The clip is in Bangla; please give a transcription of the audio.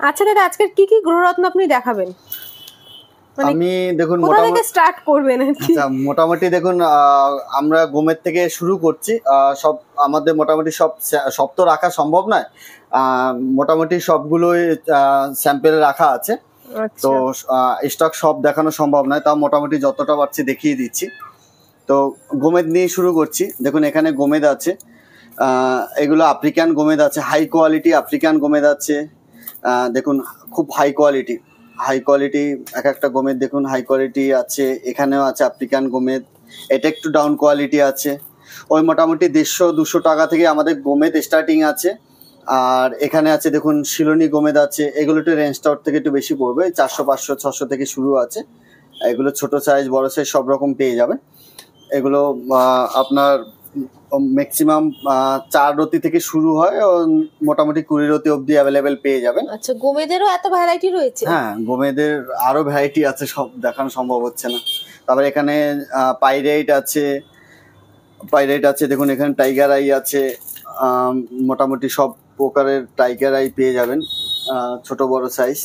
আচ্ছা দাদা, আজকে কি কি গ্রহরত্ন আপনি দেখাবেন? আমি দেখুন কোথা থেকে স্টার্ট করবেন? আচ্ছা, মোটামুটি দেখুন আমরা গোমের থেকে শুরু করছি। সব আমাদের মোটামুটি সব তো রাখা সম্ভব নয়, মোটামুটি সবগুলোই স্যাম্পেল রাখা আছে। তো স্টক সব দেখানো সম্ভব নয়, তাও মোটামুটি যতটা পারছি দেখিয়ে দিচ্ছি। তো গোমেদ নিয়ে শুরু করছি। দেখুন এখানে গোমেদ আছে, এগুলো আফ্রিকান গোমেদ আছে, হাই কোয়ালিটি আফ্রিকান গোমেদ আছে। দেখুন খুব হাই কোয়ালিটি এক একটা গোমেদ দেখুন হাই কোয়ালিটি আছে। এখানেও আছে আফ্রিকান গোমেদ, এটা একটু ডাউন কোয়ালিটি আছে। ওই মোটামুটি 150-200 টাকা থেকে আমাদের গোমেদ স্টার্টিং আছে। আর এখানে আছে দেখুন শিলনি গোমেদ আছে, এগুলো একটু রেঞ্জটা ওর থেকে একটু বেশি পড়বে, 400, 500, 600 থেকে শুরু আছে। এগুলো ছোট সাইজ বড় সাইজ সব রকম পেয়ে যাবেন। এগুলো আপনার ম্যাক্সিমাম 4 রতি থেকে শুরু হয়, মোটামুটি 20 রতি অবধি অ্যাভেলেবেল পেয়ে যাবেন। আচ্ছা, গোমেদেরও এত ভ্যারাইটি রয়েছে? হ্যাঁ, গোমেদের আরো ভ্যারাইটি আছে, সব দেখানো সম্ভব হচ্ছে না। তারপরে এখানে পাইরেট আছে, দেখুন এখানে টাইগার আই আছে। মোটামুটি সব প্রকারের টাইগার আই পেয়ে যাবেন, ছোট বড় সাইজ।